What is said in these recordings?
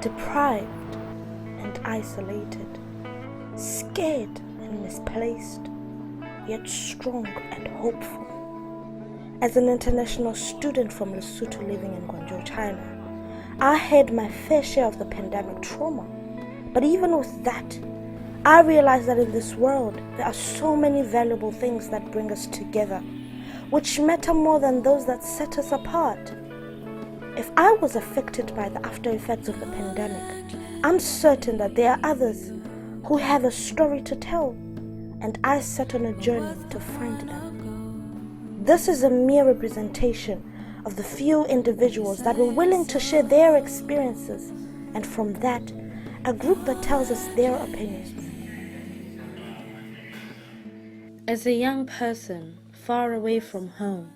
deprived and isolated, scared and misplaced, yet strong and hopeful. As an international student from Lesotho living in Guangzhou, China, I had my fair share of the pandemic trauma. But even with that, I realized that in this world, there are so many valuable things that bring us together, which matter more than those that set us apart. If I was affected by the after effects of the pandemic, I'm certain that there are others who have a story to tell, and I set on a journey to find them. This is a mere representation of the few individuals that were willing to share their experiences, and from that, a group that tells us their opinions. As a young person far away from home,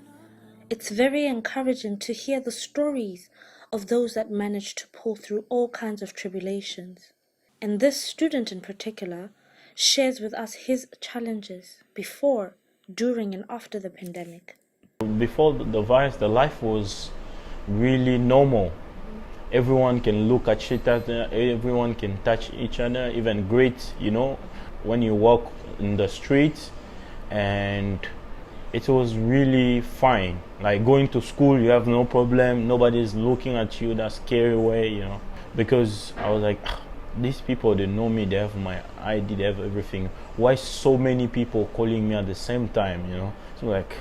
it's very encouraging to hear the stories of those that managed to pull through all kinds of tribulations. And this student in particular shares with us his challenges before, during, and after the pandemic. Before the virus, the life was really normal. Everyone can look at each other, everyone can touch each other, even greet, when you walk in the streets, and it was really fine. Like going to school, you have no problem, nobody's looking at you that scary way, because I was like, these people, they know me, they have my ID, they have everything. Why so many people calling me at the same time, So like,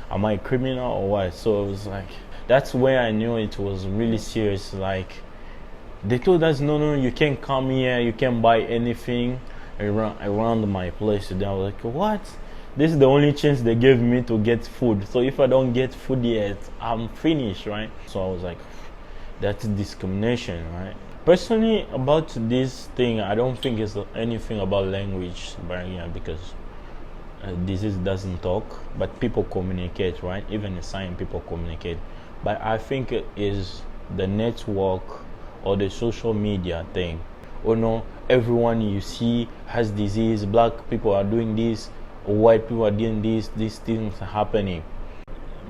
am I a criminal or what? So it was like, that's where I knew it was really serious. Like, they told us, no, you can't come here, you can't buy anything around my place. And I was like, what? This is the only chance they gave me to get food. So if I don't get food yet, I'm finished, right? So I was like, that's discrimination, right? Personally, about this thing, I don't think it's anything about language barrier, because disease doesn't talk, but people communicate, right? Even in science, people communicate. But I think it is the network or the social media thing. Everyone you see has disease, black people are doing this, white people are doing this, these things are happening.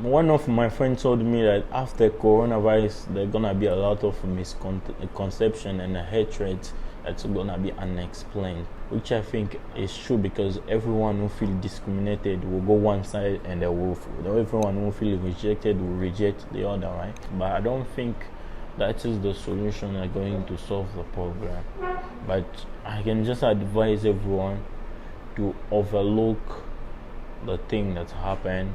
One of my friends told me that after coronavirus, there's gonna be a lot of misconception and hatred that's gonna be unexplained, which I think is true, because everyone who feels discriminated will go one side, and everyone who feels rejected will reject the other, right? But I don't think that is the solution that's going to solve the problem. But I can just advise everyone to overlook the thing that's happened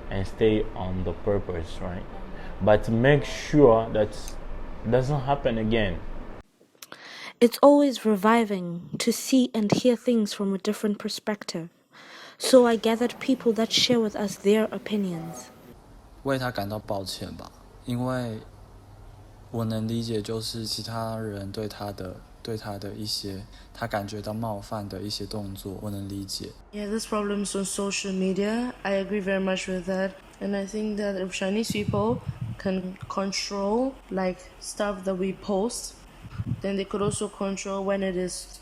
and stay on the purpose, right? But make sure that doesn't happen again. It's always reviving to see and hear things from a different perspective. So I gathered people that share with us their opinions. 为他感到抱歉吧，因为我能理解，就是其他人对他的一些他感觉到冒犯的一些动作，我能理解。Yeah, this problem's on social media. I agree very much with that. And I think that if Chinese people can control stuff that we post, then they could also control when it is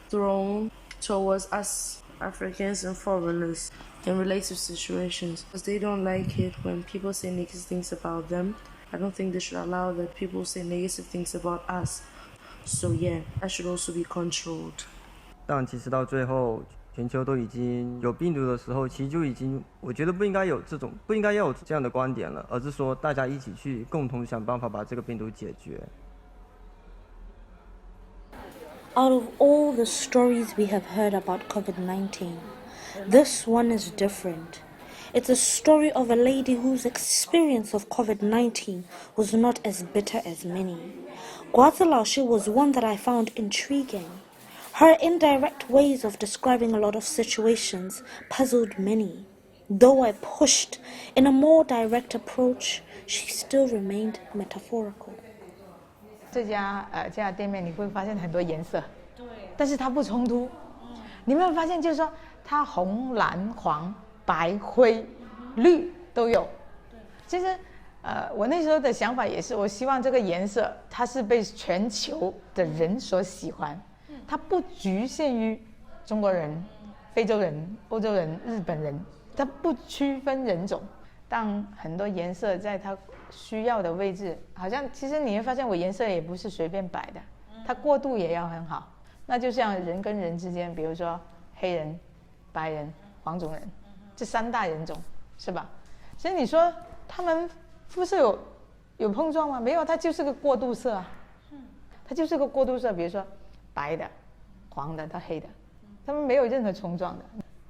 thrown towards us Africans and foreigners in related situations. Because they don't like it when people say negative things about them. I don't think they should allow that people say negative things about us. So yeah, that should also be controlled. 但其实到最后，全球都已经有病毒的时候，其实就已经，我觉得不应该要有这样的观点了，而是说大家一起去共同想办法把这个病毒解决。Out of all the stories we have heard about COVID-19, this one is different. It's a story of a lady whose experience of COVID-19 was not as bitter as many. Guazi Laoshi was one that I found intriguing. Her indirect ways of describing a lot of situations puzzled many. Though I pushed in a more direct approach, she still remained metaphorical. 这家店面你会发现很多颜色，对，但是它不冲突。你有没有发现，就是说它红、蓝、黄、白、灰、绿都有。其实我那时候的想法也是，我希望这个颜色它是被全球的人所喜欢，它不局限于中国人、非洲人、欧洲人、日本人，它不区分人种。当很多颜色在它需要的位置，好像其实你会发现我颜色也不是随便摆的，它过渡也要很好。那就像人跟人之间，比如说黑人、白人、黄种人这3大人种，是吧？所以你说他们肤色有碰撞吗？没有，它就是个过渡色啊，它就是个过渡色。比如说白的、黄的到黑的，他们没有任何冲撞的。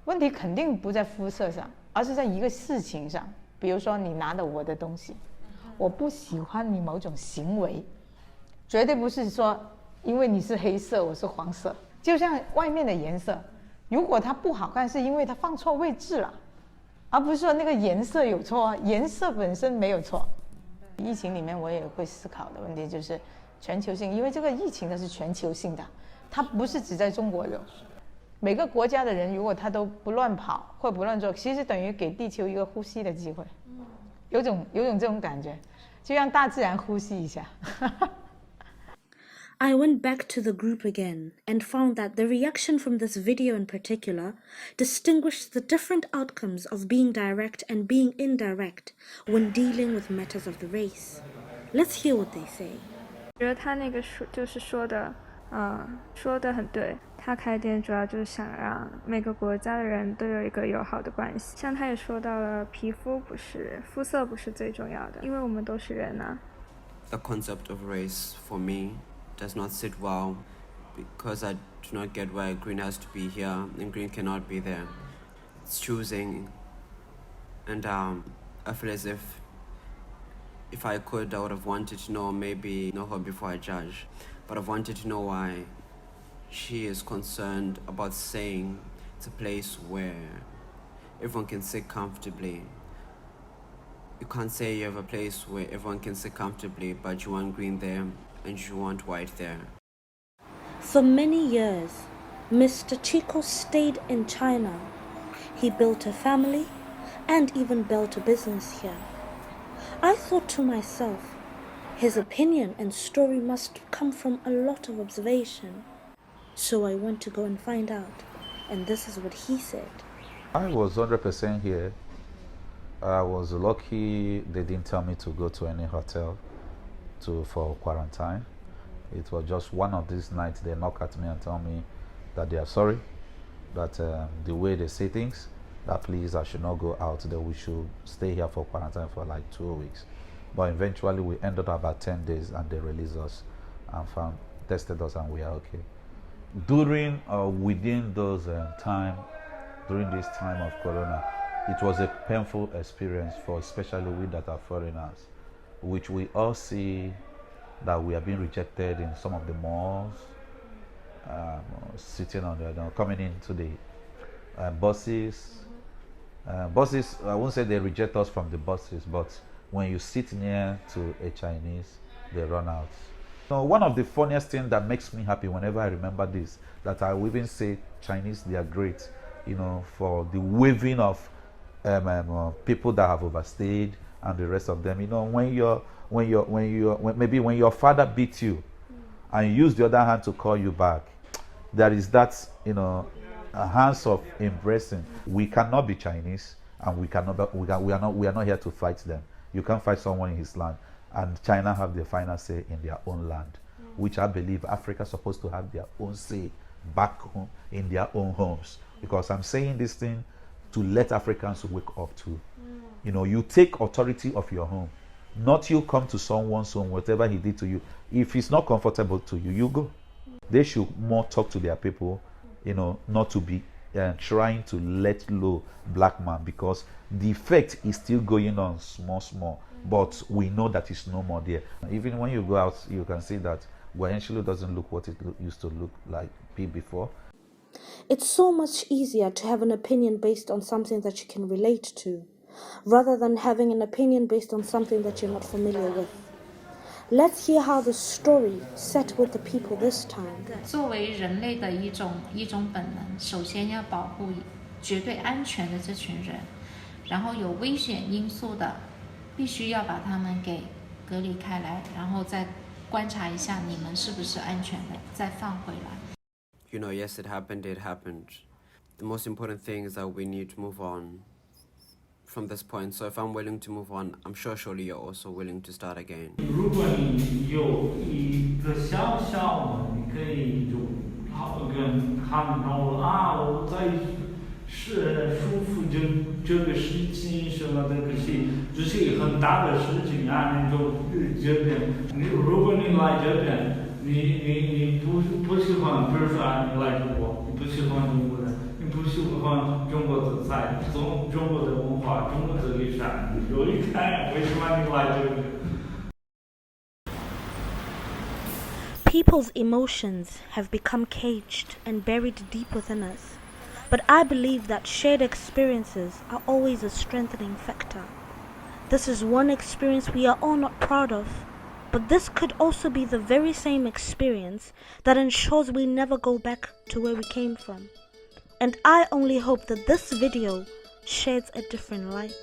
问题肯定不在肤色上，而是在一个事情上。比如说你拿了我的东西，我不喜欢你某种行为，绝对不是说因为你是黑色我是黄色。就像外面的颜色，如果它不好看是因为它放错位置了，而不是说那个颜色有错，颜色本身没有错。疫情里面我也会思考的问题就是全球性，因为这个疫情它是全球性的，它不是只在中国有。每个国家的人如果他都不乱跑或不乱做，其实等于给地球一个呼吸的机会，有种这种感觉，就让大自然呼吸一下。I went back to the group again and found that the reaction from this video in particular distinguished the different outcomes of being direct and being indirect when dealing with matters of the race. Let's hear what they say. 我觉得他那个说的很对。他开店主要就是想让每个国家的人都有一个友好的关系。像他也说到了，肤色不是最重要的，因为我们都是人啊。The concept of race for me does not sit well because I do not get why green has to be here and green cannot be there. It's choosing, and I feel as if I could, I would have wanted to know her before I judge, but I've wanted to know why she is concerned about saying it's a place where everyone can sit comfortably. You can't say you have a place where everyone can sit comfortably, but you want green there and you want white there. For many years, Mr. Chico stayed in China. He built a family and even built a business here. I thought to myself, his opinion and story must come from a lot of observation. So I went to go and find out, and this is what he said. I was 100% here. I was lucky they didn't tell me to go to any hotel for quarantine. It was just one of these nights they knock at me and tell me that they are sorry, that the way they say things, that please I should not go out, that we should stay here for quarantine for like 2 weeks. But eventually we ended up about 10 days and they released us and tested us and we are okay. During within those during this time of corona, it was a painful experience for especially we that are foreigners, which we all see that we are being rejected in some of the malls, sitting on coming into the buses. Buses, I won't say they reject us from the buses, but when you sit near to a Chinese, they run out. So one of the funniest things that makes me happy whenever I remember this, that I will even say Chinese, they are great, for the waving of people that have overstayed and the rest of them. When your father beat you and you use the other hand to call you back, there is that, hands of embracing. We cannot be Chinese, and we are not here to fight them. You can't fight someone in his land. And China have the final say in their own land, which I believe Africa is supposed to have their own say back home in their own homes. Because I'm saying this thing to let Africans wake up too. You take authority of your home, not you come to someone's home, whatever he did to you. If it's not comfortable to you, you go. They should more talk to their people, not to be trying to let low black man, because the effect is still going on small, but we know that it's no more there. Even when you go out, you can see that Guayanchilo doesn't look what it used to look like before. It's so much easier to have an opinion based on something that you can relate to, rather than having an opinion based on something that you're not familiar with. Let's hear how the story sat with the people this time. 作为人类的一种本能，首先要保护绝对安全的这群人，然后有危险因素的，必须要把他们给隔离开来，然后再观察一下你们是不是安全的，再放回来。Yes, it happened. The most important thing is that we need to move on from this point. So if I'm willing to move on, I'm sure surely you're also willing to start again. 如果你有一个想象，你可以就跟他们说啊，我在是舒服这个事情什么的，这是很大的事情啊，你就这边，如果你来这边，你不喜欢，比如说啊，你来中国，你不喜欢中国人，你不喜欢中国的菜，中国的文化，中国的历史，你就一看为什么你来这边？ People's emotions have become caged and buried deep within us, but I believe that shared experiences are always a strengthening factor. This is one experience we are all not proud of, but this could also be the very same experience that ensures we never go back to where we came from. And I only hope that this video sheds a different light.